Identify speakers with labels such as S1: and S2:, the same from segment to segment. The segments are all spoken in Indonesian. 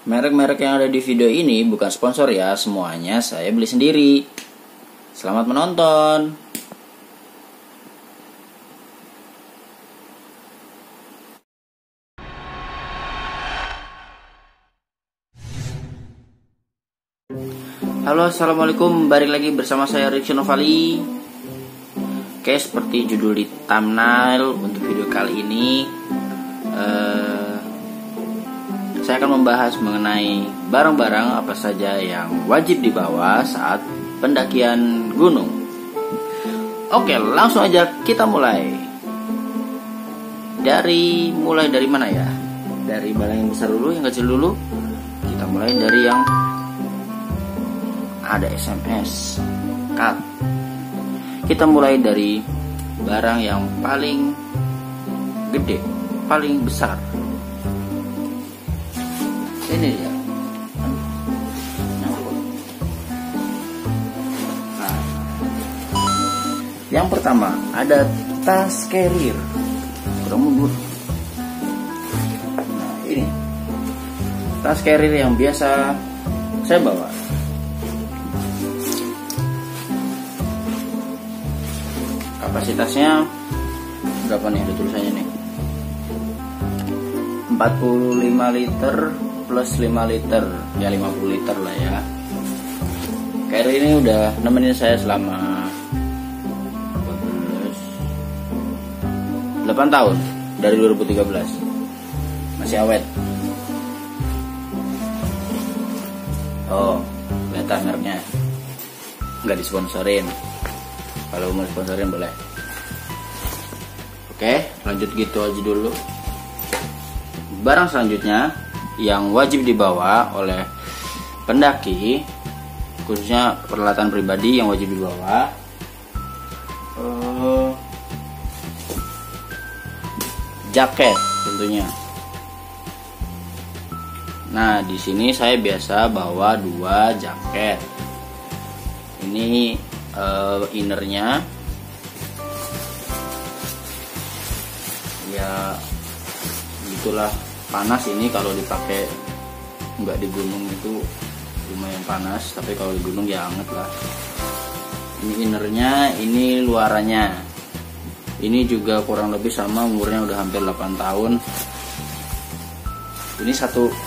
S1: Merek-merek yang ada di video ini bukan sponsor ya, semuanya saya beli sendiri. Selamat menonton. Halo, assalamualaikum. Balik lagi bersama saya Ricky Novali. Oke, seperti judul di thumbnail untuk video kali ini, saya akan membahas mengenai barang-barang apa saja yang wajib dibawa saat pendakian gunung. Oke, langsung aja kita mulai. Dari mana ya? Dari barang yang besar dulu, yang kecil dulu. Kita mulai dari yang ada SMS card. Kita mulai dari barang yang paling gede, paling besar. Ini ya. Nah, yang pertama ada tas carrier. Kurang mundur. Nah, ini tas carrier yang biasa saya bawa. Kapasitasnya berapa nih, ada tulisannya nih, 45 liter plus 5 liter, ya 50 liter lah ya. Carrier ini udah nemenin saya selama 8 tahun, dari 2013. Masih awet. Oh, kelihatan mereknya. Nggak disponsorin. Kalau mau sponsorin boleh. Oke, lanjut gitu aja dulu. Barang selanjutnya yang wajib dibawa oleh pendaki, khususnya peralatan pribadi yang wajib dibawa, jaket tentunya. Nah, di sini saya biasa bawa 2 jaket. Ini innernya ya gitulah, panas ini kalau dipakai nggak di gunung itu lumayan panas, tapi kalau di gunung ya anget lah. Ini innernya, ini luarannya. Ini juga kurang lebih sama, umurnya udah hampir 8 tahun. Ini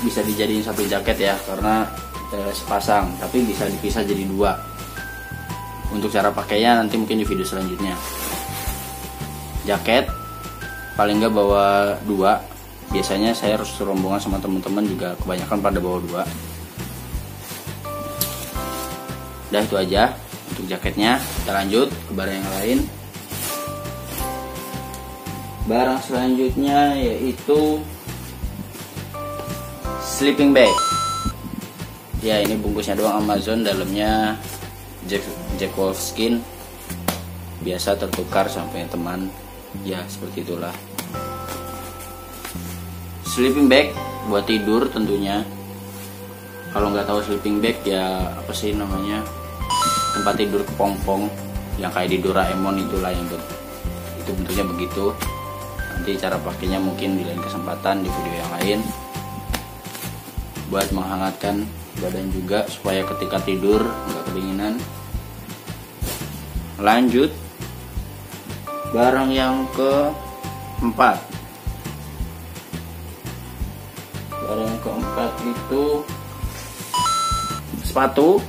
S1: bisa dijadiin satu jaket ya, karena sepasang, tapi bisa dipisah jadi 2. Untuk cara pakainya nanti mungkin di video selanjutnya. Jaket paling nggak bawa 2. Biasanya saya harus rombongan sama teman-teman juga kebanyakan pada bawa 2. Udah, itu aja untuk jaketnya. Kita lanjut ke barang yang lain. Barang selanjutnya yaitu sleeping bag. Ya, ini bungkusnya doang Amazon, dalamnya Jack Wolfskin, biasa tertukar sampai teman, ya seperti itulah. Sleeping bag buat tidur tentunya. Kalau nggak tahu sleeping bag ya apa sih namanya, tempat tidur kepompong yang kayak di Doraemon itulah, yang itu bentuknya begitu. Nanti cara pakainya mungkin di lain kesempatan, di video yang lain. Buat menghangatkan badan juga supaya ketika tidur nggak kedinginan. Lanjut, barang yang keempat. Barang yang keempat itu sepatu.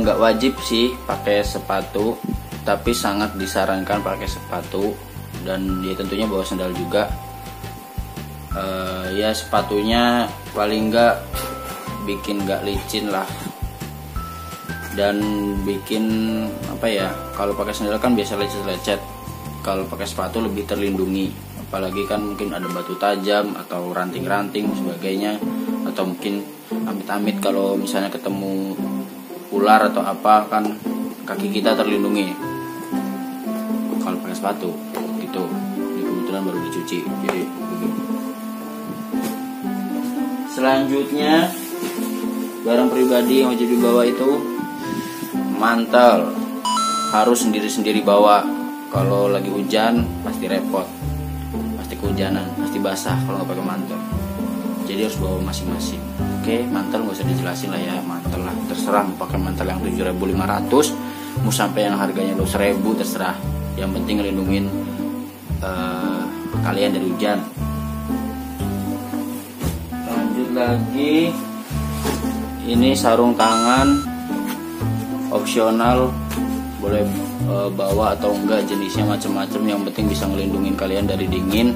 S1: Nggak wajib sih pakai sepatu, tapi sangat disarankan pakai sepatu. Dan dia tentunya bawa sandal juga. Ya sepatunya paling nggak bikin nggak licin lah, dan bikin apa ya, kalau pakai sandal kan biasa lecet-lecet. Kalau pakai sepatu lebih terlindungi, apalagi kan mungkin ada batu tajam atau ranting-ranting sebagainya, atau mungkin amit-amit kalau misalnya ketemu ular atau apa, kan kaki kita terlindungi kalau pakai sepatu gitu. Ini kebetulan baru dicuci, jadi begini. Selanjutnya barang pribadi yang wajib dibawa itu mantel. Harus sendiri-sendiri bawa. Kalau lagi hujan pasti repot, pasti kehujanan, pasti basah kalau nggak pakai mantel. jadi harus bawa masing-masing. Oke, mantel nggak usah dijelasin lah ya, mantel lah terserah mau pakai mantel yang 7.500 mau sampai yang harganya 1.000 terserah, yang penting ngelindungin kalian dari hujan. Lanjut lagi, ini sarung tangan opsional, boleh bawa atau enggak, jenisnya macam-macam, yang penting bisa ngelindungin kalian dari dingin.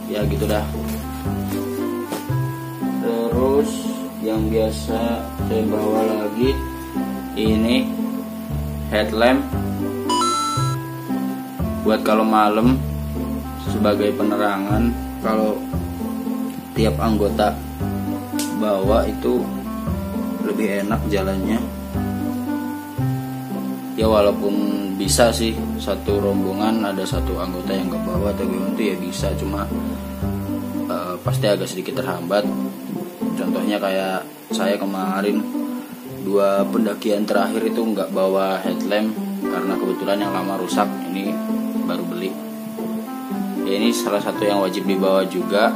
S1: Ya gitu dah. Terus yang biasa saya bawa lagi ini headlamp buat kalau malam sebagai penerangan. Kalau tiap anggota bawa itu lebih enak jalannya ya, walaupun bisa sih satu rombongan ada satu anggota yang gak bawa atau gimana ya bisa, cuma pasti agak sedikit terhambat. Contohnya kayak saya kemarin 2 pendakian terakhir itu nggak bawa headlamp karena kebetulan yang lama rusak, ini baru beli ya. Ini salah satu yang wajib dibawa juga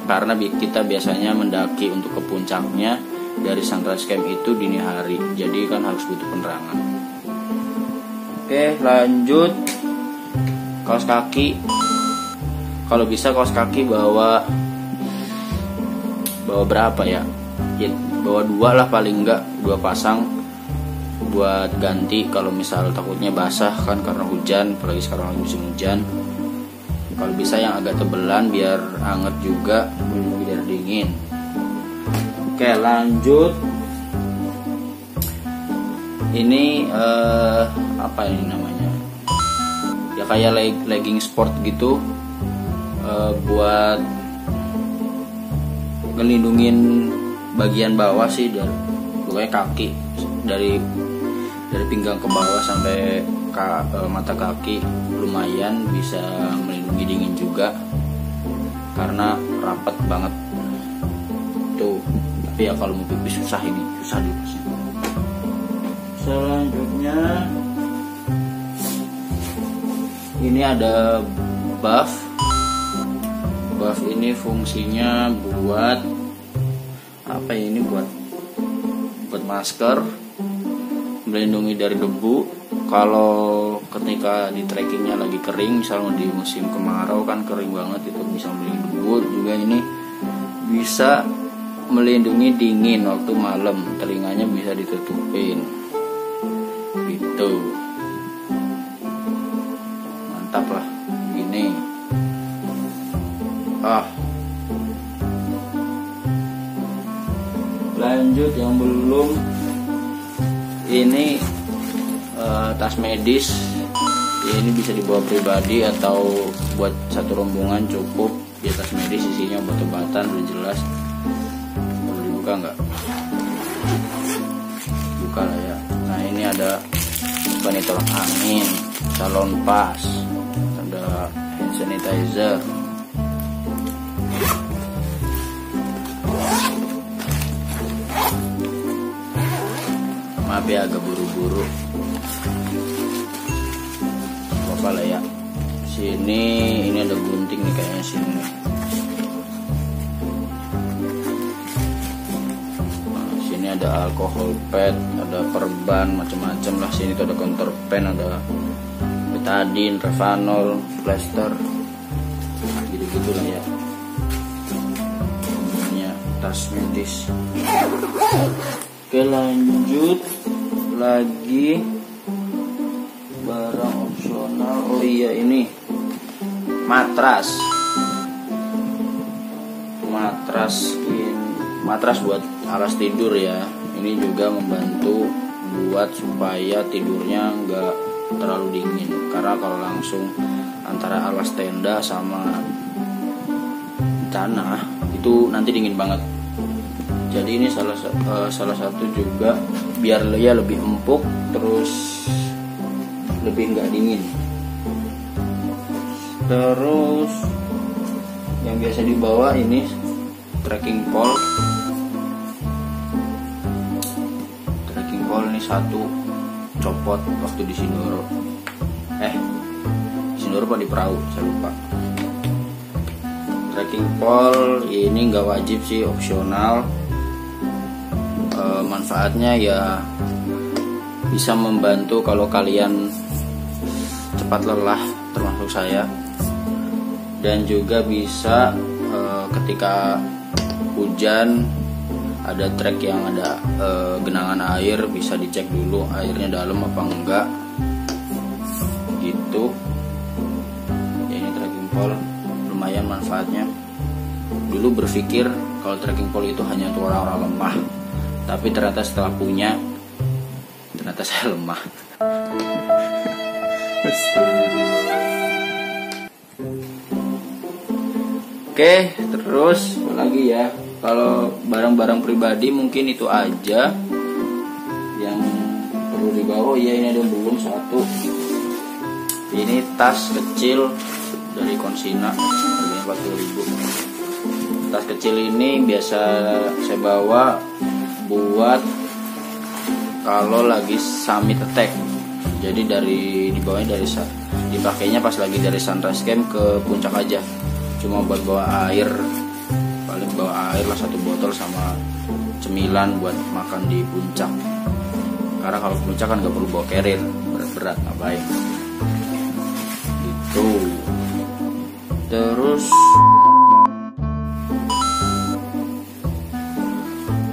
S1: karena kita biasanya mendaki untuk ke puncaknya dari sunrise camp itu dini hari, jadi kan harus butuh penerangan. Oke, lanjut kaos kaki. Kalau bisa kaos kaki bawa berapa ya? Ya bawa 2 lah paling enggak, 2 pasang buat ganti kalau misal takutnya basah kan karena hujan, apalagi sekarang lagi musim hujan. Kalau bisa yang agak tebelan biar anget juga, biar dingin. Oke, lanjut. Ini apa ini namanya? Ya kayak legging sport gitu, buat ngelindungin bagian bawah sih, dari pokoknya kaki, dari pinggang ke bawah sampai mata kaki, lumayan bisa melindungi dingin juga karena rapat banget tuh. Tapi ya kalau mau pipis susah, ini susah dipasnya. Selanjutnya ini ada buff. Buff ini fungsinya buat apa ya, ini buat masker, melindungi dari debu. Kalau ketika di trekkingnya lagi kering, misalnya di musim kemarau kan kering banget, itu bisa melindungi debu. Juga ini bisa melindungi dingin waktu malam, telinganya bisa ditutupin gitu. Mantap lah gini. Lanjut yang belum, ini tas medis. Ini bisa dibawa pribadi atau buat satu rombongan cukup. Ya, tas medis isinya obat-obatan udah jelas. Boleh dibuka nggak? Buka lah ya. Nah ini ada penitol angin, salon pas, ada hand sanitizer. Maaf ya agak buru-buru, apa lah ya. Sini ini ada gunting nih kayaknya sini. Nah, sini ada alkohol pad, ada perban macam-macam lah. Sini tuh ada counter pen, ada betadine, revanol, plaster, gitu-gitu lah ya. Ini tas medis. Oke, lanjut lagi barang opsional. Oh iya, ini matras buat alas tidur ya. Ini juga membantu buat supaya tidurnya nggak terlalu dingin, karena kalau langsung antara alas tenda sama tanah itu nanti dingin banget. Jadi ini salah satu juga biar ya lebih empuk, terus lebih nggak dingin. Terus yang biasa dibawa ini trekking pole. Trekking pole ini satu, copot waktu di Sindoro. Sindoro apa di perahu, saya lupa. Trekking pole ini nggak wajib sih, opsional. Manfaatnya ya bisa membantu kalau kalian cepat lelah, termasuk saya, dan juga bisa ketika hujan ada trek yang ada genangan air, bisa dicek dulu airnya dalam apa enggak gitu ya. Ini trekking pole lumayan manfaatnya. Dulu berpikir kalau trekking pole itu hanya untuk orang-orang lemah, tapi ternyata setelah punya, ternyata saya lemah. Oke, terus apa lagi ya? Kalau barang-barang pribadi mungkin itu aja yang perlu dibawa. Ya, ini ada yang belum satu. Ini tas kecil dari Konsina, harganya 40.000. Tas kecil ini biasa saya bawa buat kalau lagi summit attack. Jadi dipakainya pas lagi dari sunrise camp ke puncak aja. Cuma buat bawa air, paling bawa air lah 1 botol sama cemilan buat makan di puncak. Karena kalau puncak kan gak perlu bawa carrier berat-berat, ngapain gitu. Terus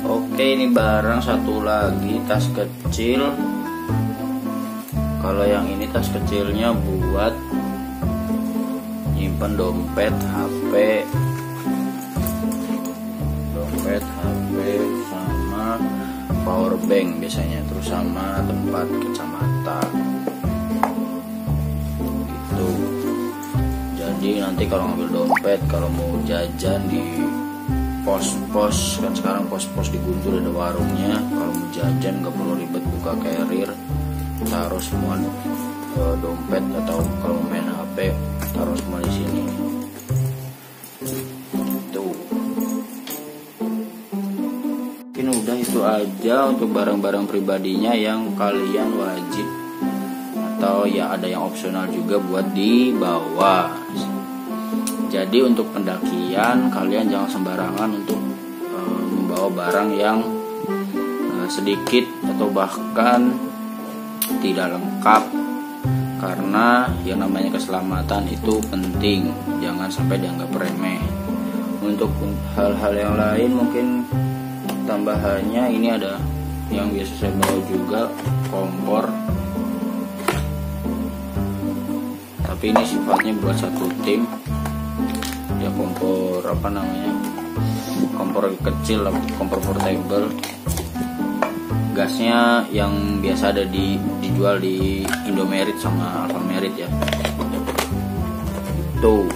S1: oke, ini barang satu lagi, tas kecil. Kalau yang ini tas kecilnya buat nyimpen dompet, HP sama power bank biasanya, terus sama tempat kacamata gitu. Jadi nanti kalau ngambil dompet, kalau mau jajan di pos-pos, kan sekarang pos-pos di Guntur ada warungnya, kalau mau jajan nggak perlu ribet buka carrier, taruh semua dompet, atau kalau mau main HP taruh semua di sini. Tuh. Mungkin udah itu aja untuk barang-barang pribadinya yang kalian wajib, atau ya ada yang opsional juga buat dibawa. Jadi untuk pendakian kalian jangan sembarangan untuk membawa barang yang sedikit atau bahkan tidak lengkap, karena yang namanya keselamatan itu penting, jangan sampai dianggap remeh. Untuk hal-hal yang lain mungkin tambahannya, ini ada yang biasa saya bawa juga, kompor, tapi ini sifatnya buat satu tim ya. Kompor apa namanya, kompor kecil, kompor portable. Gasnya yang biasa ada dijual di Indomaret sama Alfamart ya. Tuh,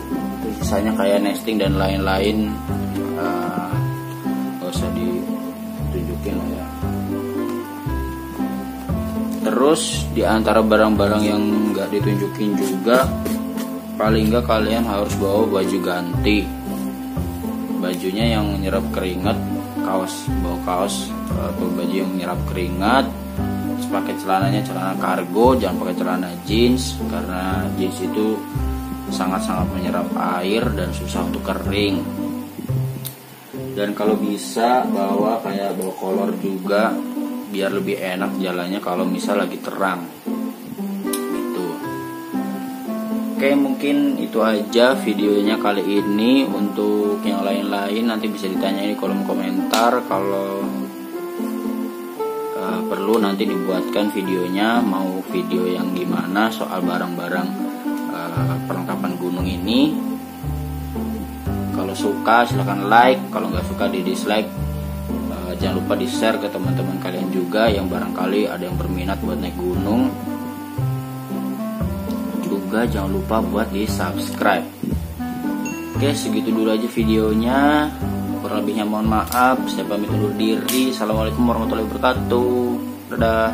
S1: sisanya kayak nesting dan lain-lain, gak usah ditunjukin lah ya. Terus di antara barang-barang yang nggak ditunjukin juga, paling nggak kalian harus bawa baju ganti. Bajunya yang menyerap keringat, bawa kaos atau baju yang menyerap keringat. Terus pakai celananya celana kargo, jangan pakai celana jeans, karena jeans itu sangat-sangat menyerap air dan susah untuk kering. Dan kalau bisa bawa kolor juga, biar lebih enak jalannya kalau misal lagi terang gitu. Oke, mungkin itu aja videonya kali ini. Untuk yang lain-lain nanti bisa ditanya di kolom komentar. Kalau perlu nanti dibuatkan videonya, mau video yang gimana soal barang-barang perlengkapan gunung ini. Kalau suka silahkan like, kalau nggak suka di dislike. Jangan lupa di share ke teman-teman kalian juga yang barangkali ada yang berminat buat naik gunung. Juga jangan lupa buat di subscribe. Oke, segitu dulu aja videonya. Kurang lebihnya mohon maaf. Saya pamit undur diri. Assalamualaikum warahmatullahi wabarakatuh. Dadah.